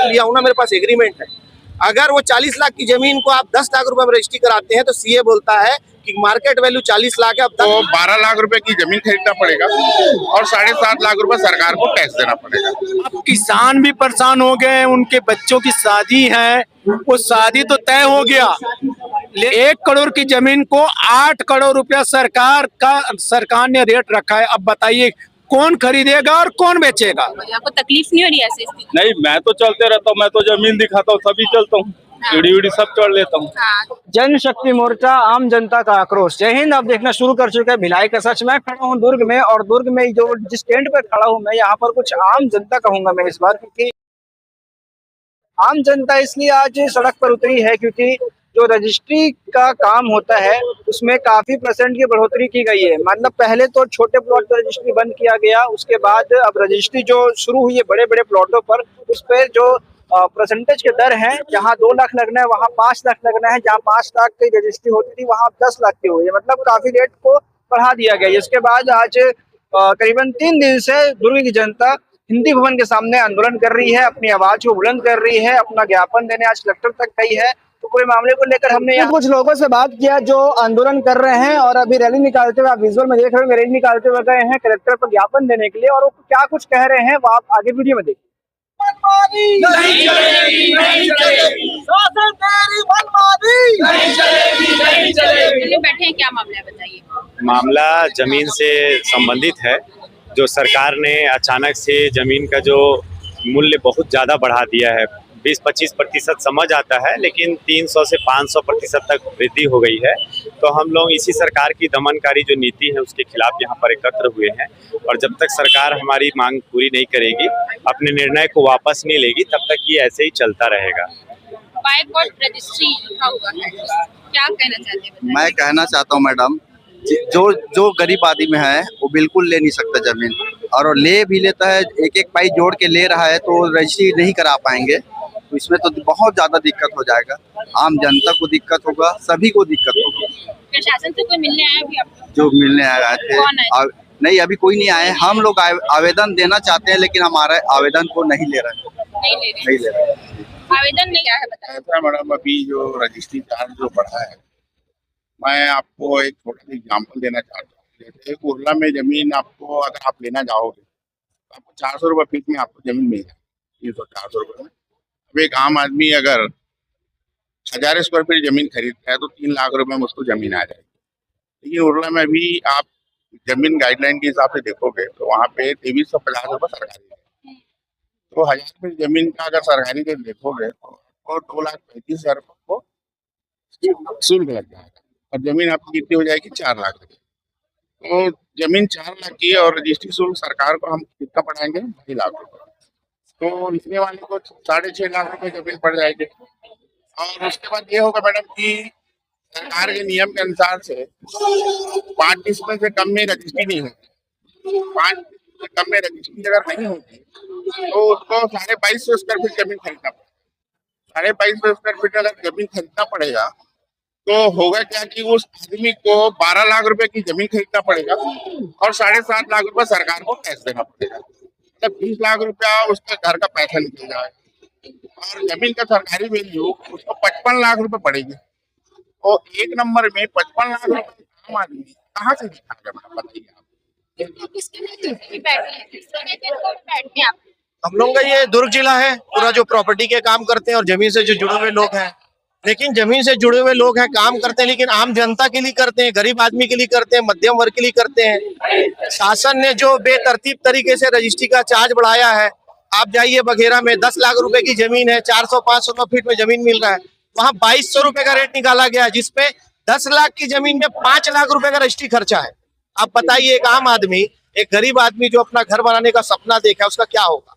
लिया हूं ना, मेरे पास एग्रीमेंट है। अगर वो 40 लाख की जमीन को आप 10 लाख रुपए में रजिस्ट्री कराते हैं तो सीए बोलता है कि मार्केट वैल्यू 40 लाख है, अब तो 12 लाख रुपए की जमीन खरीदना पड़ेगा और 7.5 लाख रुपए सरकार को टैक्स देना पड़ेगा। अब किसान भी परेशान हो गए, उनके बच्चों की शादी है, वो शादी तो तय हो गया, 1 करोड़ की जमीन को 8 करोड़ रुपया सरकार ने रेट रखा है। अब बताइए कौन खरीदेगा और कौन बेचेगा? आपको तकलीफ नहीं हो रही ऐसे स्थिति? नहीं, मैं तो चलते रहता हूँ, मैं तो जमीन दिखाता हूँ, सभी चलता हूँ, सीढ़ी वीढ़ी सब चढ़ लेता हूँ। जनशक्ति मोर्चा आम जनता का आक्रोश। जय हिंद। आप देखना शुरू कर चुके हैं भिलाई का सच। मैं खड़ा हूँ दुर्ग में, और दुर्ग में जो जिस टेंट पे खड़ा हूँ मैं, यहाँ पर कुछ आम जनता कहूंगा मैं इस बार, क्योंकि आम जनता इसलिए आज सड़क पर उतरी है क्योंकि जो रजिस्ट्री का काम होता है उसमें काफी % की बढ़ोतरी की गई है। मतलब पहले तो छोटे प्लॉट पर रजिस्ट्री बंद किया गया, उसके बाद अब रजिस्ट्री जो शुरू हुई है बड़े बड़े प्लॉटों पर, उस पर जो परसेंटेज के दर है, जहाँ 2 लाख लगना है वहाँ 5 लाख लगना है, जहाँ 5 लाख की रजिस्ट्री होती थी वहाँ 10 लाख की हुई है। मतलब काफी रेट को बढ़ा दिया गया। इसके बाद आज करीबन 3 दिन से दुर्ग की जनता हिंदी भवन के सामने आंदोलन कर रही है, अपनी आवाज को बुलंद कर रही है, अपना ज्ञापन देने आज कलेक्टर तक गई है। तो पूरे मामले को लेकर हमने यहाँ कुछ लोगों से बात किया जो आंदोलन कर रहे हैं और अभी रैली निकालते हुए, आप विजुअल में देख रहे हैं, रैली निकालते हुए गए हैं कलेक्टर पर ज्ञापन देने के लिए, और वो क्या कुछ कह रहे हैं वो आप आगे वीडियो में देखिए। बैठे हैं, क्या मामला है बताइए? मामला जमीन से संबंधित है। जो सरकार ने अचानक से जमीन का जो मूल्य बहुत ज़्यादा बढ़ा दिया है, 20-25% समझ आता है, लेकिन 300 से 500% तक वृद्धि हो गई है। तो हम लोग इसी सरकार की दमनकारी जो नीति है उसके खिलाफ यहाँ पर एकत्र हुए हैं, और जब तक सरकार हमारी मांग पूरी नहीं करेगी, अपने निर्णय को वापस नहीं लेगी, तब तक ये ऐसे ही चलता रहेगा। बाइकआउट रजिस्ट्री लिखा हुआ है, क्या कहना चाहते हैं? मैं कहना चाहता हूँ मैडम, जो गरीब आदमी है वो बिल्कुल ले नहीं सकता जमीन, और ले भी लेता है, एक एक पाई जोड़ के ले रहा है तो रजिस्ट्री नहीं करा पाएंगे, तो इसमें तो बहुत ज्यादा दिक्कत हो जाएगा। आम जनता को दिक्कत होगा, सभी को दिक्कत होगी। प्रशासन से कोई मिलने आया अभी आपको? जो मिलने आए थे नहीं, अभी कोई नहीं आए। हम लोग आवेदन देना चाहते हैं, लेकिन हमारे आवेदन को नहीं ले रहे। आवेदन नहीं आया है, बताइए। ऐसा मैडम, अभी जो रजिस्ट्री चार्ज जो बढ़ा है, मैं आपको एक छोटा सा एग्जाम्पल देना चाहता हूँ। जैसे उर्ला में जमीन आपको अगर आप लेना जाओगे तो आपको 400 रुपये फीट में आपको जमीन मिल जाएगी, 300-400 रुपये में। अब एक आम आदमी अगर 1000 स्क्वायर फीट जमीन खरीदता है तो 3 लाख रुपए में उसको जमीन आ जाएगी। लेकिन उर्ला में भी आप जमीन गाइडलाइन के हिसाब से देखोगे तो वहाँ पे 2350 रुपये सरकारी है। तो 1000 फीट जमीन का अगर सरकारी रेट देखोगे तो 2,35,000 रुपये को शुल्क लग जाएगा, और जमीन आपकी कितनी हो जाएगी? 4 लाख रुपये। तो जमीन 4 लाख की और रजिस्ट्री शुल्क सरकार को हम कितना पड़ाएंगे? 2 लाख रुपये। तो लिखने वाले को 6.5 लाख रुपए जमीन पड़ जाएगी। और उसके बाद ये होगा मैडम कि सरकार के नियम के अनुसार से 5 डिसमिल से कम में रजिस्ट्री नहीं होती। 5 से कम में रजिस्ट्री अगर नहीं होती तो उसको 2250 स्क्वायर फीट जमीन खरीदना पड़ेगा। 2250 स्क्वायर फीट अगर जमीन खरीदना पड़ेगा तो होगा क्या कि उस आदमी को 12 लाख रुपए की जमीन खरीदना पड़ेगा और 7.5 लाख रुपए सरकार को टैक्स देना पड़ेगा। मतलब 20 लाख रुपया उसके घर का पैसा निकल जाएगा, और जमीन का सरकारी वैल्यू उसको 55 लाख रुपए पड़ेगी। तो एक नंबर में 55 लाख रुपए आम आदमी कहाँ से दिखाएगा मैडम, बताइए आप। हम लोग का ये दुर्ग जिला है, पूरा जो प्रॉपर्टी के काम करते हैं और जमीन से जो जुड़े हुए लोग हैं, लेकिन जमीन से जुड़े हुए लोग हैं, काम करते हैं, लेकिन आम जनता के लिए करते हैं, गरीब आदमी के लिए करते हैं, मध्यम वर्ग के लिए करते हैं। शासन ने जो बेतरतीब तरीके से रजिस्ट्री का चार्ज बढ़ाया है, आप जाइए बघेरा में 10 लाख रुपए की जमीन है, 400-500 फीट में जमीन मिल रहा है, वहाँ 2200 रुपए का रेट निकाला गया है, जिसपे 10 लाख की जमीन में 5 लाख रुपए का रजिस्ट्री खर्चा है। आप बताइए, एक आम आदमी, एक गरीब आदमी जो अपना घर बनाने का सपना देखा, उसका क्या होगा?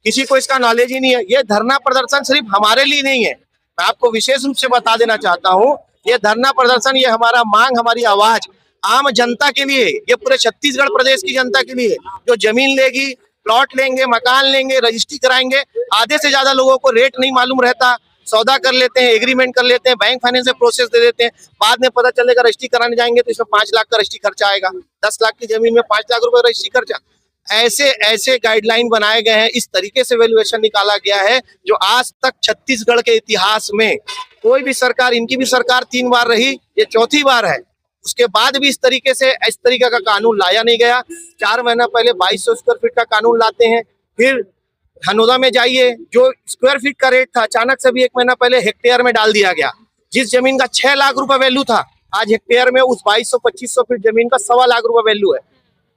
किसी को इसका नॉलेज ही नहीं है। ये धरना प्रदर्शन सिर्फ हमारे लिए नहीं है, मैं आपको विशेष रूप से बता देना चाहता हूँ, ये धरना प्रदर्शन, ये हमारा मांग, हमारी आवाज आम जनता के लिए, ये पूरे छत्तीसगढ़ प्रदेश की जनता के लिए, जो जमीन लेगी, प्लॉट लेंगे, मकान लेंगे, रजिस्ट्री कराएंगे। आधे से ज्यादा लोगों को रेट नहीं मालूम रहता, सौदा कर लेते हैं, एग्रीमेंट कर लेते हैं, बैंक फाइनेंस से प्रोसेस दे देते हैं, बाद में पता चलेगा रजिस्ट्री कराने जाएंगे तो इसमें 5 लाख का रजिस्ट्री खर्चा आएगा, 10 लाख की जमीन में 5 लाख रुपए रजिस्ट्री खर्चा। ऐसे ऐसे गाइडलाइन बनाए गए हैं, इस तरीके से वैल्यूएशन निकाला गया है जो आज तक छत्तीसगढ़ के इतिहास में कोई भी सरकार, इनकी भी सरकार 3 बार रही, ये चौथी बार है, उसके बाद भी इस तरीके का कानून लाया नहीं गया। 4 महीना पहले 2200 स्क्वायर फीट का कानून लाते हैं, फिर हनोदा में जाइए, जो स्क्वायर फीट का रेट था अचानक से भी 1 महीना पहले हेक्टेयर में डाल दिया गया। जिस जमीन का 6 लाख रुपए वैल्यू था, आज हेक्टेयर में उस 2200-2500 फीट जमीन का 1.25 लाख रुपए वैल्यू है।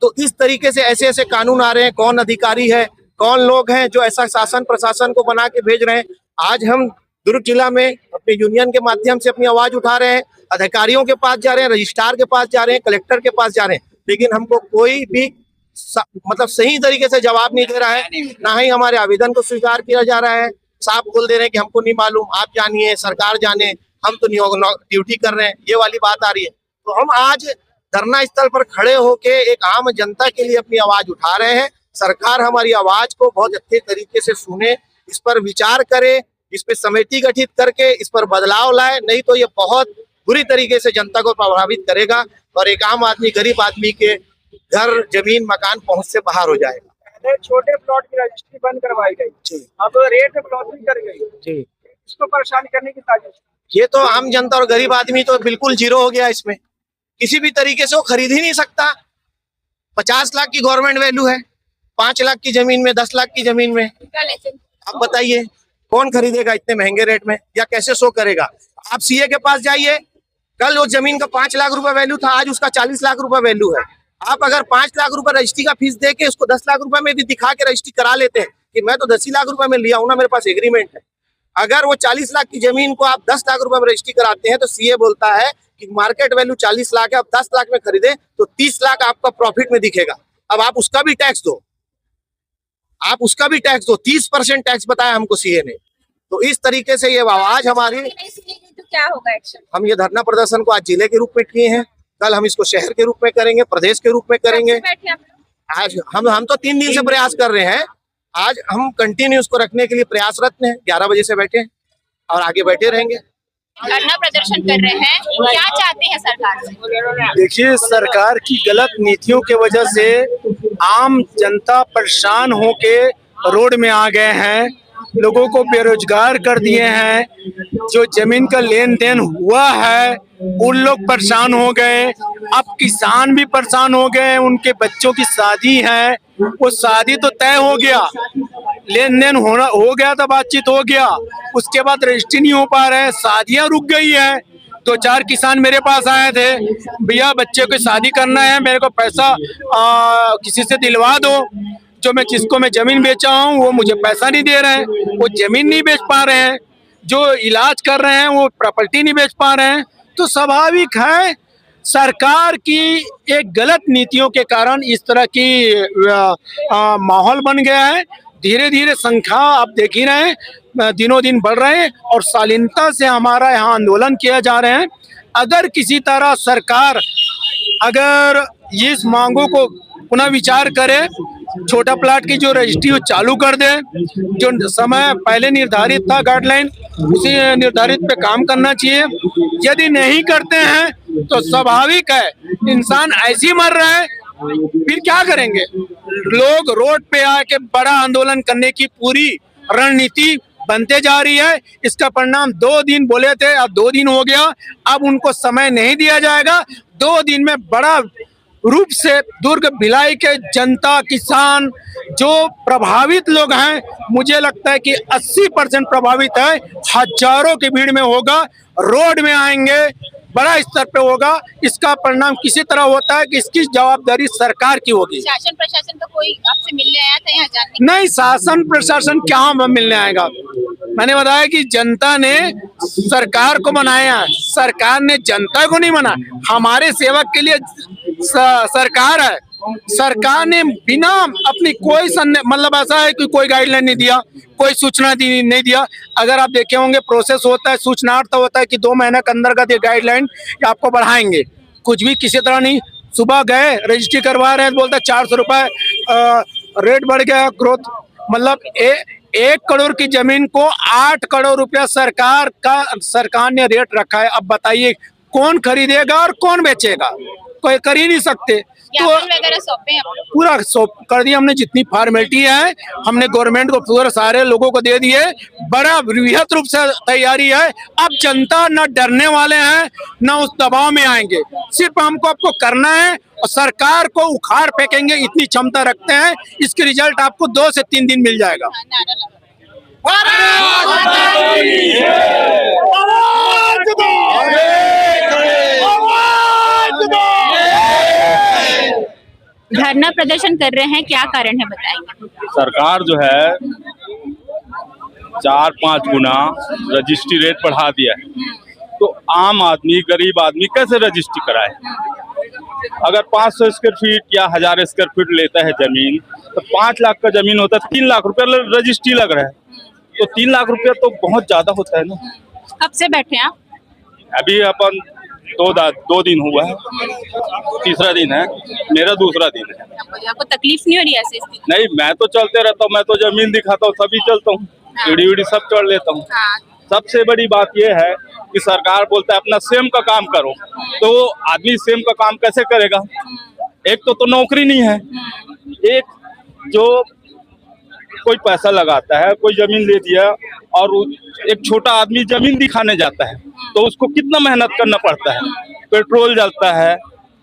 तो इस तरीके से ऐसे ऐसे कानून आ रहे हैं। कौन अधिकारी है, कौन लोग हैं जो ऐसा शासन प्रशासन को बना के भेज रहे हैं। आज हम दुर्ग जिला में अपने यूनियन के माध्यम से अपनी आवाज उठा रहे हैं, अधिकारियों के पास जा रहे हैं, रजिस्ट्रार के पास जा रहे हैं, कलेक्टर के पास जा रहे हैं, लेकिन हमको कोई भी मतलब सही तरीके से जवाब नहीं दे रहा है, ना ही हमारे आवेदन को स्वीकार किया जा रहा है। साफ बोल दे रहे हैं कि हमको नहीं मालूम, आप जानिए, सरकार जाने, हम तो ड्यूटी कर रहे हैं, ये वाली बात आ रही है। तो हम आज धरना स्थल पर खड़े होके एक आम जनता के लिए अपनी आवाज उठा रहे हैं। सरकार हमारी आवाज को बहुत अच्छे तरीके से सुने, इस पर विचार करे, इस पर समिति गठित करके इस पर बदलाव लाए, नहीं तो ये बहुत बुरी तरीके से जनता को प्रभावित करेगा और एक आम आदमी, गरीब आदमी के घर, जमीन, मकान पहुंच से बाहर हो जाएगा। पहले छोटे प्लॉट की रजिस्ट्री बंद करवाई गई, अब रेट में बढ़ोतरी कर गई, इसको परेशान करने की साजिश। ये तो आम जनता और गरीब आदमी तो बिल्कुल जीरो हो गया इसमें, किसी भी तरीके से वो खरीद ही नहीं सकता। 50 लाख की गवर्नमेंट वैल्यू है, 5 लाख की जमीन में, 10 लाख की जमीन में, आप बताइए कौन खरीदेगा इतने महंगे रेट में, या कैसे शो करेगा। आप सीए के पास जाइए, कल वो जमीन का 5 लाख रुपए वैल्यू था, आज उसका 40 लाख रुपए वैल्यू है। आप अगर 5 लाख रुपए रजिस्ट्री का फीस दे के उसको 10 लाख रुपए में भी दिखा के रजिस्ट्री करा लेते हैं कि मैं तो 10 ही लाख रुपए में लिया हूं ना, मेरे पास एग्रीमेंट है। अगर वो 40 लाख की जमीन को आप 10 लाख रुपए में रजिस्ट्री कराते हैं तो सीए बोलता है कि मार्केट वैल्यू 40 लाख है, आप 10 लाख में खरीदे तो 30 लाख आपका प्रॉफिट में दिखेगा। अब आप उसका भी टैक्स दो, 30% टैक्स बताया हमको सीए ने। तो इस तरीके से ये आवाज हमारी, तो क्या होगा एक्शन? हम ये धरना प्रदर्शन को आज जिले के रूप में किए हैं, कल हम इसको शहर के रूप में करेंगे, प्रदेश के रूप में करेंगे। आज हम तो 3 दिन से प्रयास कर रहे हैं, आज हम कंटिन्यू इसको रखने के लिए प्रयासरत हैं। 11 बजे से बैठे और आगे बैठे रहेंगे। धरना प्रदर्शन कर रहे हैं, क्या चाहते हैं सरकार से? देखिए, सरकार की गलत नीतियों के वजह से आम जनता परेशान होके रोड में आ गए हैं, लोगों को बेरोजगार कर दिए हैं। जो जमीन का लेन देन हुआ है उन लोग परेशान हो गए, अब किसान भी परेशान हो गए, उनके बच्चों की शादी है, वो शादी तो तय हो गया, लेन देन हो गया था, बातचीत हो गया, उसके बाद रजिस्ट्री नहीं हो पा रहे हैं, शादियां रुक गई है। 2-4 किसान मेरे पास आए थे, भैया बच्चे को शादी करना है, मेरे को पैसा किसी से दिलवा दो। जो जिसको मैं जमीन बेचा हूँ वो मुझे पैसा नहीं दे रहे हैं, वो जमीन नहीं बेच पा रहे हैं, जो इलाज कर रहे हैं वो प्रॉपर्टी नहीं बेच पा रहे हैं। तो स्वाभाविक है सरकार की एक गलत नीतियों के कारण इस तरह की माहौल बन गया है। धीरे धीरे संख्या आप देख ही रहे हैं, दिनों दिन बढ़ रहे हैं और शालीनता से हमारा यहाँ आंदोलन किया जा रहे हैं। अगर किसी तरह सरकार अगर इस मांगों को पुनः विचार करे, छोटा प्लाट की जो रजिस्ट्री वो चालू कर दे, जो समय पहले निर्धारित था गाइडलाइन उसी निर्धारित पे काम करना चाहिए। यदि नहीं करते हैं तो स्वाभाविक है इंसान ऐसे ही मर रहा है, फिर क्या करेंगे। लोग रोड पे आके बड़ा आंदोलन करने की पूरी रणनीति बनते जा रही है। इसका परिणाम 2 दिन बोले थे, अब 2 दिन हो गया, अब उनको समय नहीं दिया जाएगा। 2 दिन में बड़ा रूप से दुर्ग भिलाई के जनता, किसान जो प्रभावित लोग हैं, मुझे लगता है कि 80% प्रभावित है, हजारों की भीड़ में होगा, रोड में आएंगे, बड़ा स्तर पे होगा। इसका परिणाम किसी तरह होता है कि इसकी जवाबदारी सरकार की होगी। शासन प्रशासन का कोई आपसे मिलने आया था यहाँ जानने? नहीं, शासन प्रशासन क्या मिलने आएगा। मैंने बताया कि जनता ने सरकार को मनाया, सरकार ने जनता को नहीं मना। हमारे सेवक के लिए सरकार है, सरकार ने बिना अपनी कोई मतलब ऐसा है कि कोई गाइडलाइन नहीं दिया, कोई सूचना नहीं दिया। अगर आप देखे होंगे प्रोसेस होता है, सूचनार्थ होता है कि 2 महीने के अंदर का ये गाइडलाइन आपको बढ़ाएंगे, कुछ भी किसी तरह नहीं। सुबह गए रजिस्ट्री करवा रहे हैं, बोलता है 400 रुपये रेट बढ़ गया, ग्रोथ मतलब 1 करोड़ की जमीन को 8 करोड़ रुपया सरकार ने रेट रखा है। अब बताइए कौन खरीदेगा और कौन बेचेगा? कोई कर ही नहीं सकते। तो ज्ञापन वगैरह सौंपे आप लोग? पूरा सौंप कर दिया हमने, जितनी फॉर्मेलिटी है हमने गवर्नमेंट को पूरे सारे लोगों को दे दिए। बड़ा बृहद रूप से तैयारी है। अब जनता न डरने वाले हैं न उस दबाव में आएंगे। सिर्फ आपको करना है और सरकार को उखाड़ फेंकेंगे, इतनी क्षमता रखते हैं। इसकी रिजल्ट आपको 2 से 3 दिन मिल जाएगा। हाँ, नारा लगा। धरना प्रदर्शन कर रहे हैं, क्या कारण है बताएंगे? सरकार जो है 4-5 गुना रजिस्ट्री रेट बढ़ा दिया है, तो आम आदमी गरीब आदमी कैसे रजिस्ट्री कराए? अगर 500 स्क्वायर फीट या 1000 स्क्वायर फीट लेता है जमीन, तो 5 लाख का जमीन होता है, 3 लाख रुपया रजिस्ट्री लग रहा है। तो 3 लाख रुपया तो बहुत ज्यादा होता है ना। कब से बैठे हैं आप? अभी अपन 2 दिन हुआ है, तीसरा दिन है, मेरा दूसरा दिन है। आपको तकलीफ नहीं हो रही ऐसे स्थिति? नहीं, मैं तो चलते रहता हूँ, मैं तो जमीन दिखाता हूँ तभी चलता हूँ, सीढ़ी वीढ़ी सब चढ़ लेता हूँ। हाँ, सबसे बड़ी बात यह है कि सरकार बोलता है अपना स्वयं का काम करो, तो आदमी स्वयं का काम कैसे करेगा? एक तो नौकरी नहीं है, एक जो कोई पैसा लगाता है, कोई जमीन ले दिया और एक छोटा आदमी जमीन दिखाने जाता है तो उसको कितना मेहनत करना पड़ता है, पेट्रोल जलता है,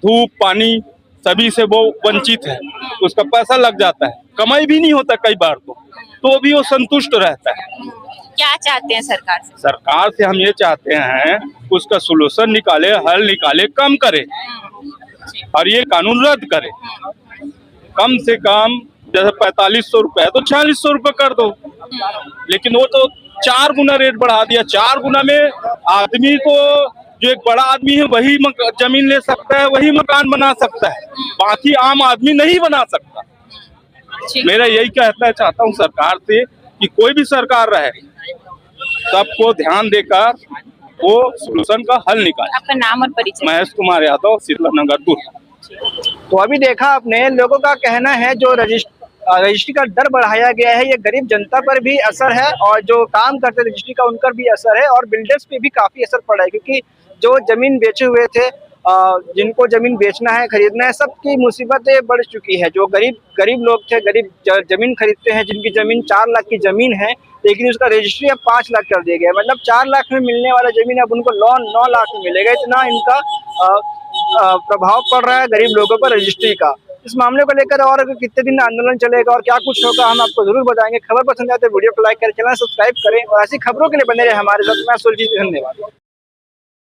धूप पानी सभी से वो वंचित है, उसका पैसा लग जाता है, कमाई भी नहीं होता कई बार तो भी वो संतुष्ट रहता है। क्या चाहते हैं सरकार से? सरकार से हम ये चाहते हैं उसका सोल्यूशन निकाले, हल निकाले, कम करे और ये कानून रद्द करे। कम से कम जैसे 4500 रुपए है तो 4600 रुपए कर दो, लेकिन वो तो 4 गुना रेट बढ़ा दिया। 4 गुना में आदमी को, जो एक बड़ा आदमी है वही जमीन ले सकता है, वही मकान बना सकता है, बाकी आम आदमी नहीं बना सकता। मेरा यही कहना है, चाहता हूँ सरकार से कि कोई भी सरकार रहे सबको ध्यान देकर वो सोल्यूशन का हल निकाले। आपका नाम और परिचय? महेश कुमार यादव, शीतला नगर दुर्ग। तो अभी देखा आपने, लोगों का कहना है जो रजिस्ट्री का दर बढ़ाया गया है ये गरीब जनता पर भी असर है और जो काम करते रजिस्ट्री का उन पर भी असर है और बिल्डर्स पे भी काफी असर पड़ा है, क्योंकि जो जमीन बेचे हुए थे, जिनको जमीन बेचना है, खरीदना है, सबकी मुसीबतें बढ़ चुकी है। जो गरीब लोग थे, गरीब जमीन खरीदते हैं, जिनकी जमीन 4 लाख की जमीन है, लेकिन उसका रजिस्ट्री अब 5 लाख कर दिया गया। मतलब 4 लाख में मिलने वाला जमीन अब उनको 9 लाख में मिलेगा। इतना इनका प्रभाव पड़ रहा है गरीब लोगों पर रजिस्ट्री का। इस मामले को लेकर और कितने दिन आंदोलन चलेगा और क्या कुछ होगा हम आपको जरूर बताएंगे। खबर पसंद आए तो वीडियो को लाइक करें, चैनल सब्सक्राइब करें और ऐसी खबरों के लिए बने रहे हमारे साथ। मैं सुरजीत, धन्यवाद।